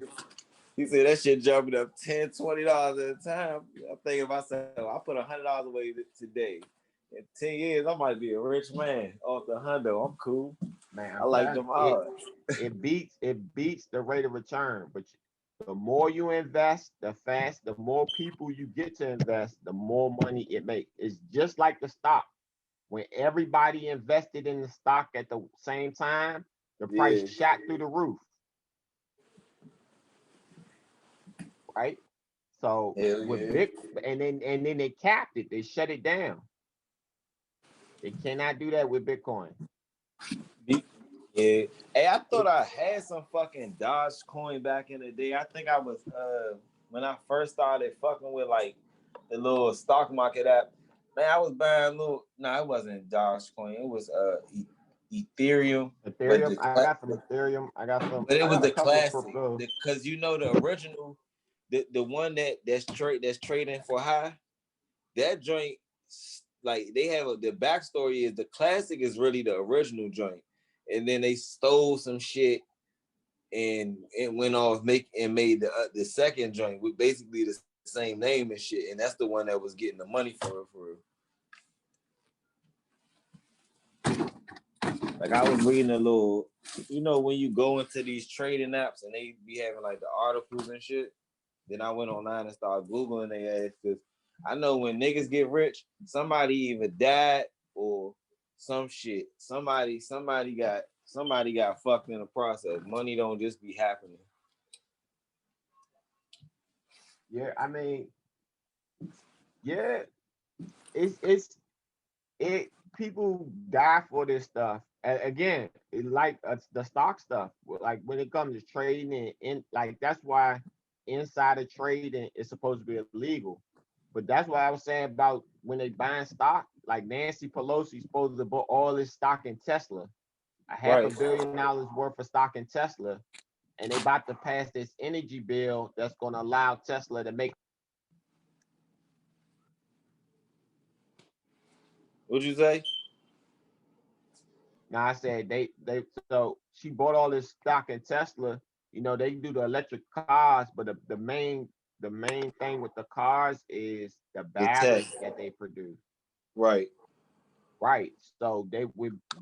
He said that shit jumping up $10, $20 at a time. I'm thinking myself, I put $100 away today. In 10 years, I might be a rich man off the $100. I'm cool. Man, I like them odds. It beats the rate of return, but the more you invest, the more people you get to invest, the more money it makes. It's just like the stock. When everybody invested in the stock at the same time, the price shot through the roof. Right? So with and then they capped it, they shut it down. They cannot do that with Bitcoin. Yeah. Hey, I thought I had some fucking Dogecoin back in the day. I think I was when I first started fucking with like the little stock market app. Man, I was buying it wasn't Dogecoin. It was Ethereum. I got some Ethereum. I got some. But it was the classic, because the original, the one that's trading for high. That joint, like they have the backstory is the classic is really the original joint, and then they stole some shit and it went off made the second joint with basically the same name and shit, and that's the one that was getting the money for like I was reading a little, when you go into these trading apps and they be having like the articles and shit, then I went online and started Googling their ass because I know when niggas get rich, somebody either died or some shit. Somebody got fucked in the process. Money don't just be happening. Yeah, I mean, yeah, it people die for this stuff. Again, like the stock stuff. Like when it comes to trading and like that's why insider trading is supposed to be illegal. But that's why I was saying about when they buying stock. Like Nancy Pelosi supposed to bought all this stock in Tesla, Right. $500 million worth of stock in Tesla, and they about to pass this energy bill that's going to allow Tesla to make. What'd you say? Now I said they so she bought all this stock in Tesla. They do the electric cars, but the main thing with the cars is the The batteries tech. that they produce. Right. Right. So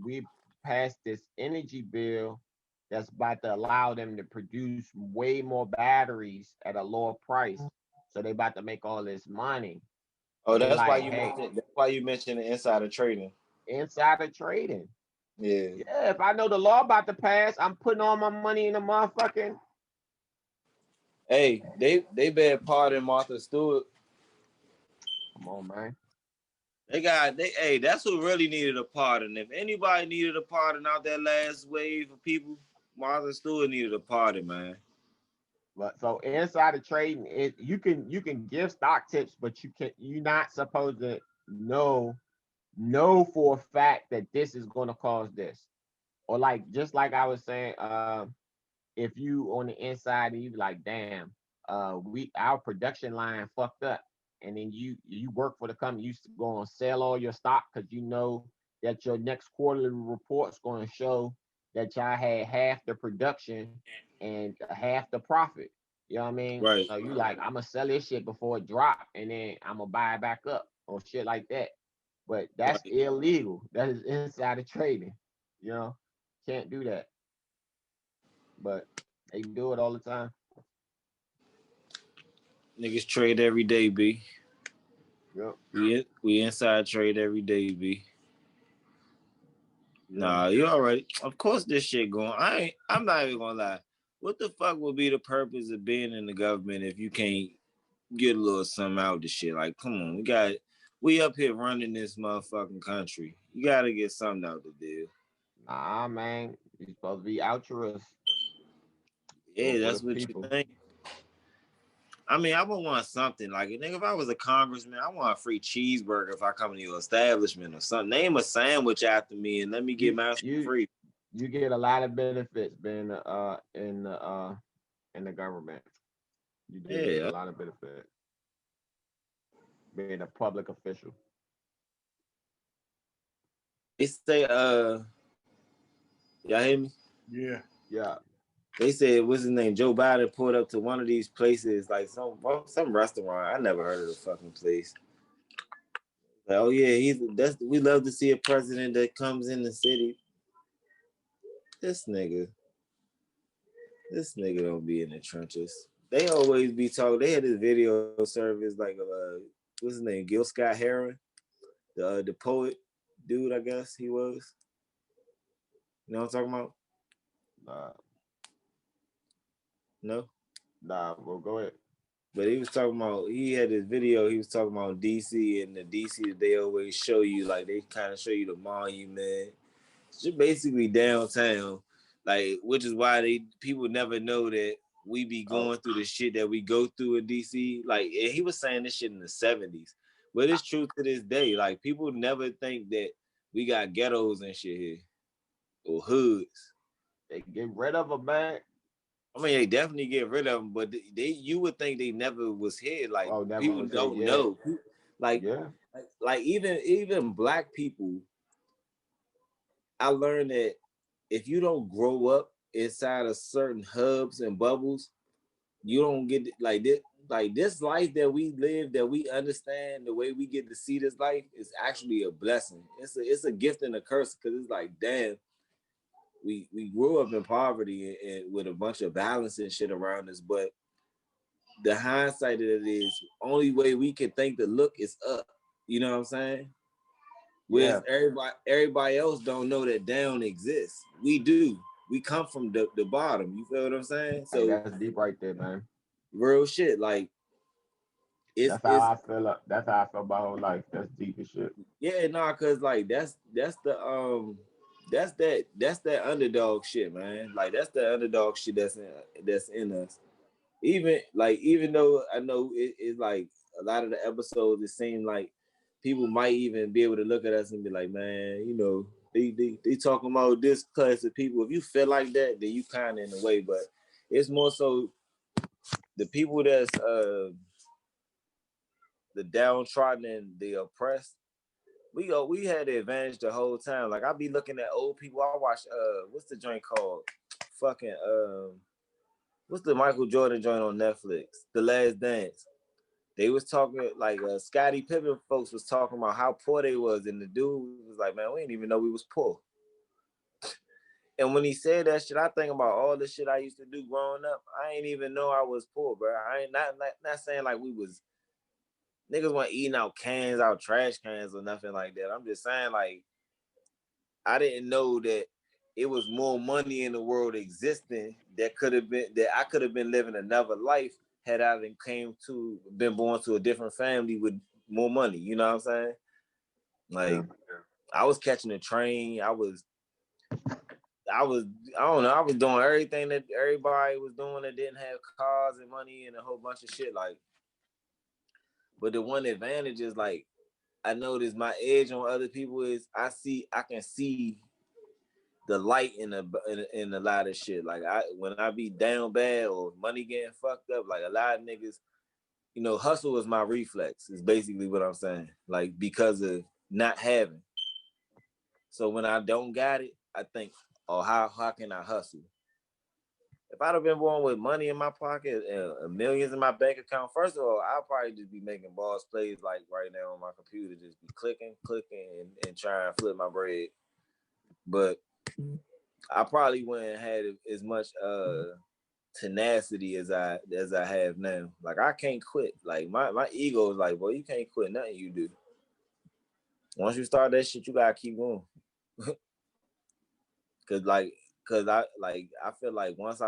we passed this energy bill that's about to allow them to produce way more batteries at a lower price. So they about to make all this money. Oh, And they that's why like, you hey, mentioned that's why you mentioned the insider trading. insider trading. Yeah. Yeah, if I know the law about to pass, I'm putting all my money in the motherfucking. Hey, they bad pardon Martha Stewart. Come on, man. Hey, that's who really needed a pardon. If anybody needed a pardon out that last wave of people, Martha Stewart needed a pardon, man. But so insider trading, you can give stock tips, but you're not supposed to know for a fact that this is going to cause this. Or like just like I was saying, if you on the inside and you like, damn, our production line fucked up, and then you work for the company, you go and sell all your stock because you know that your next quarterly report's going to show that y'all had half the production and half the profit. You know what I mean? Right. So you like, I'm gonna sell this shit before it drop, and then I'm gonna buy it back up or shit like that. But that's Right. illegal. That is insider trading. You know, can't do that. But they do it all the time. Niggas trade every day, B. Yep. We inside trade every day, B. Yeah. Nah, you already. Of course, this shit going. I'm not even gonna lie. What the fuck would be the purpose of being in the government if you can't get a little something out of the shit? Like, come on, we up here running this motherfucking country. You gotta get something out the deal. Nah, man. You're supposed to be altruist. Yeah, For that's the what you people. think. I mean, I would want something like, nigga, if I was a congressman, I want a free cheeseburger if I come to your establishment or something. Name a sandwich after me and let me get mine free. You get a lot of benefits being in the government. You do get a Yeah. lot of benefits being a public official. They say, y'all hear me? Yeah. Yeah. They said, what's his name? Joe Biden pulled up to one of these places, like some restaurant. I never heard of the fucking place. Like, oh yeah, we love to see a president that comes in the city. This nigga don't be in the trenches. They always be talking. They had this video service like what's his name? Gil Scott Heron, the poet dude, I guess he was. You know what I'm talking about? No. Well, go ahead. But he was talking about, he had this video, he was talking about DC, and the DC that they always show you, like they kind of show you the monument. It's just basically downtown, like, which is why people never know that we be going through the shit that we go through in DC. Like, and he was saying this shit in the 70s. But it's true to this day. Like, people never think that we got ghettos and shit here. Or hoods. They get rid of them, man. I mean, they definitely get rid of them, but you would think they never was here. Like, people don't know. Like, yeah. like even black people, I learned that if you don't grow up inside of certain hubs and bubbles, you don't get like this. Like this life that we live, that we understand, the way we get to see this life is actually a blessing. It's a gift and a curse, because it's like, damn, we grew up in poverty and with a bunch of violence and shit around us, but the hindsight of it is only way we can think to look is up. You know what I'm saying? Yeah. Whereas everybody else don't know that down exists. We do. We come from the bottom. You feel what I'm saying? Hey, So that's deep right there, man. real shit. Like it's That's how I feel. That's how I feel about whole life. That's deep as shit. yeah, nah, cause like that's that underdog shit, man. Like that's the underdog shit that's in us. Even though I know it's like a lot of the episodes, it seemed like people might even be able to look at us and be like, man, you know, they talking about this class of people. If you feel like that, then you kind of in the way. But it's more so the people that's the downtrodden and the oppressed. We had the advantage the whole time. Like I be looking at old people. I watch what's the joint called? Fucking what's the Michael Jordan joint on Netflix? The Last Dance. They was talking like Scottie Pippen folks was talking about how poor they was, and the dude was like, "Man, we didn't even know we was poor." And when he said that shit, I think about all the shit I used to do growing up. I ain't even know I was poor, bro. I ain't not saying like we was niggas weren't eating out cans, out trash cans or nothing like that. I'm just saying like I didn't know that it was more money in the world existing that could have been that I could have been living another life had I been born to a different family with more money. You know what I'm saying? Like Yeah. I was catching a train. I don't know. I was doing everything that everybody was doing that didn't have cars and money and a whole bunch of shit. Like, but the one advantage is like I noticed my edge on other people is I can see the light in a lot of shit. Like when I be down bad or money getting fucked up, like a lot of niggas, you know, hustle is my reflex. Is basically what I'm saying. Like because of not having. So when I don't got it, I think, oh, how can I hustle? If I'd have been born with money in my pocket and millions in my bank account, first of all, I'll probably just be making boss plays like right now on my computer, just be clicking, and trying to flip my bread. But I probably wouldn't have had as much tenacity as I have now. Like I can't quit. Like my ego is like, boy, you can't quit nothing you do. Once you start that shit, you gotta keep going. Cause I feel like once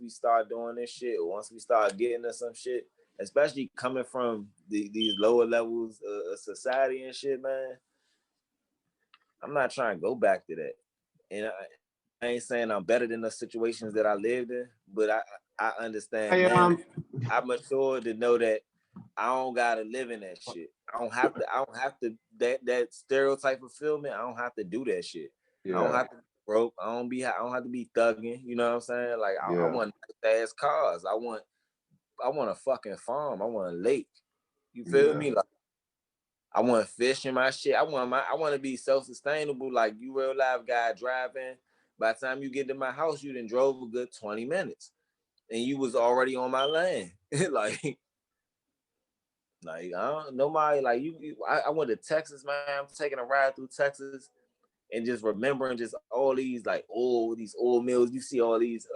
we start doing this shit, or once we start getting to some shit, especially coming from these lower levels of society and shit, man, I'm not trying to go back to that. And I ain't saying I'm better than the situations that I lived in, but I understand now. I'm mature to know that I don't gotta live in that shit. I don't have to that stereotype fulfillment. I don't have to do that shit. Yeah. I don't have to be broke. I don't have to be thugging. You know what I'm saying? Like I want nice ass cars. I want a fucking farm. I want a lake. You feel me? Like I want to fish in my shit. I want to be self-sustainable. Like you real live guy driving. By the time you get to my house, you done drove a good 20 minutes. And you was already on my land. like I don't nobody like you. I went to Texas, man. I'm taking a ride through Texas and just remembering just all these like these oil mills. You see all these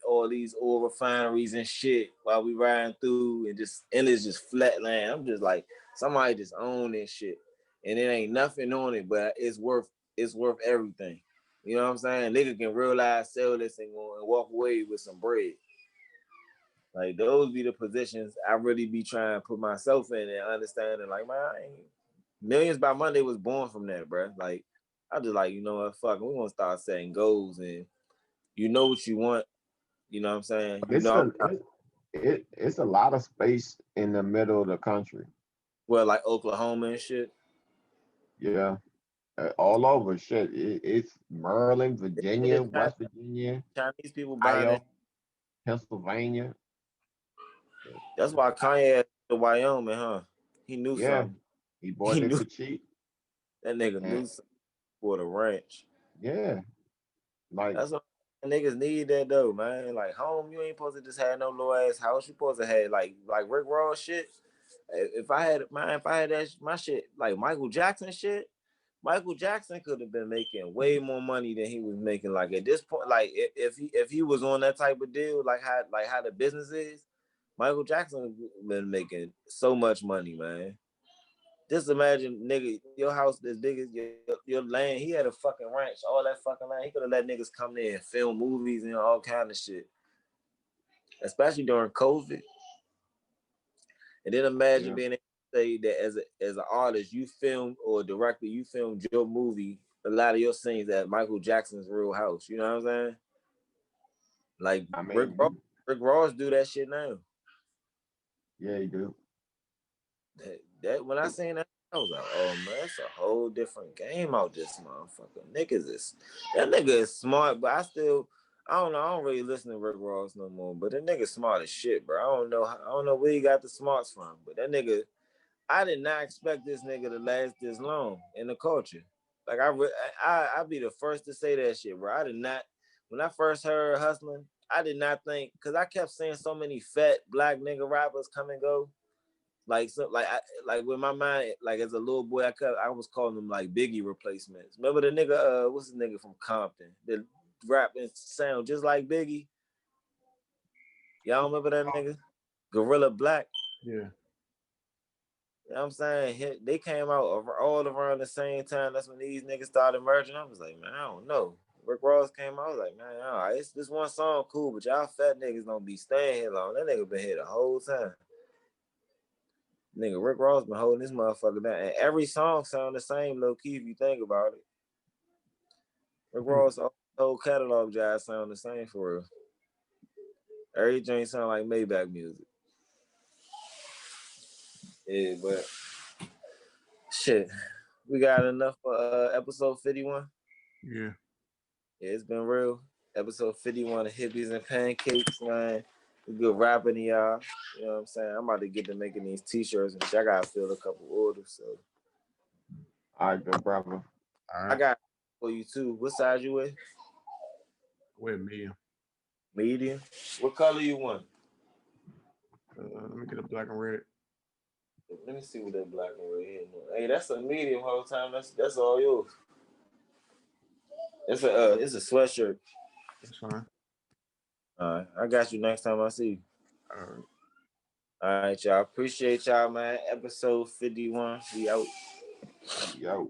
oil refineries and shit while we riding through, and it's just flat land. I'm just like, somebody just own this shit, and it ain't nothing on it, but it's worth everything. You know what I'm saying? Nigga can realize, sell this and go and walk away with some bread. Like those be the positions I really be trying to put myself in and understanding. Like, man, Millions by Monday was born from that, bro. Like, I just like, you know what, fuck, we gonna start setting goals, and you know what you want. You know what I'm saying? It's a lot of space in the middle of the country. Well, like Oklahoma and shit. Yeah. All over shit. It's Maryland, Virginia, West Virginia, Chinese people buying Ohio, it. Pennsylvania. That's why Kanye had to Wyoming, huh? He knew something. He bought it for cheap. That nigga knew something for the ranch. Yeah. Like that's what niggas need that though, man. Like home, you ain't supposed to just have no low ass house. You supposed to have like Rick Ross shit. If I had that my shit like Michael Jackson shit, Michael Jackson could have been making way more money than he was making. Like at this point, like if he was on that type of deal, like how the business is, Michael Jackson been making so much money, man. Just imagine, nigga, your house as big as your land. He had a fucking ranch, all that fucking land. He could have let niggas come there and film movies and all kind of shit, especially during COVID. And then imagine being able to say that as an artist, you filmed or a director, you filmed your movie, a lot of your scenes at Michael Jackson's real house. You know what I'm saying? Like I mean, Rick Ross do that shit now. Yeah, you do. That when I seen that, I was like, oh man, it's a whole different game out this motherfucker. That nigga is smart, but I don't know. I don't really listen to Rick Ross no more. But that nigga smart as shit, bro. I don't know where he got the smarts from. But that nigga, I did not expect this nigga to last this long in the culture. Like I be the first to say that shit, bro. I did not. When I first heard Hustling, I did not think, because I kept seeing so many fat black nigga rappers come and go. Like with my mind, like as a little boy, I was calling them like Biggie replacements. Remember the nigga, what's the nigga from Compton that rap and sound just like Biggie? Y'all remember that nigga? Gorilla Black. Yeah. You know what I'm saying? They came out all around the same time. That's when these niggas started merging. I was like, man, I don't know. Rick Ross came out. I was like, man, all right, it's this one song cool, but y'all fat niggas don't be staying here long. That nigga been here the whole time. Nigga, Rick Ross been holding this motherfucker down. And every song sound the same, low key, if you think about it. Rick Ross' whole catalog jive sound the same for real. Everything sound like Maybach music. Yeah, but shit. We got enough for episode 51? Yeah. Yeah, it's been real. Episode 51 of Hippies and Pancakes, man. We good rapping to y'all. You know what I'm saying? I'm about to get to making these t-shirts and shit. I gotta fill a couple orders, so. All right, good brother. All right. I got for you too. What size you with? We're medium. Medium? What color you want? Let me get a black and red. Let me see what that black and red is. Hey, that's a medium whole time. That's all yours. It's a sweatshirt. That's fine. All right, I got you next time I see you. All right. All right, y'all. Appreciate y'all, man. Episode 51. We out. Yo.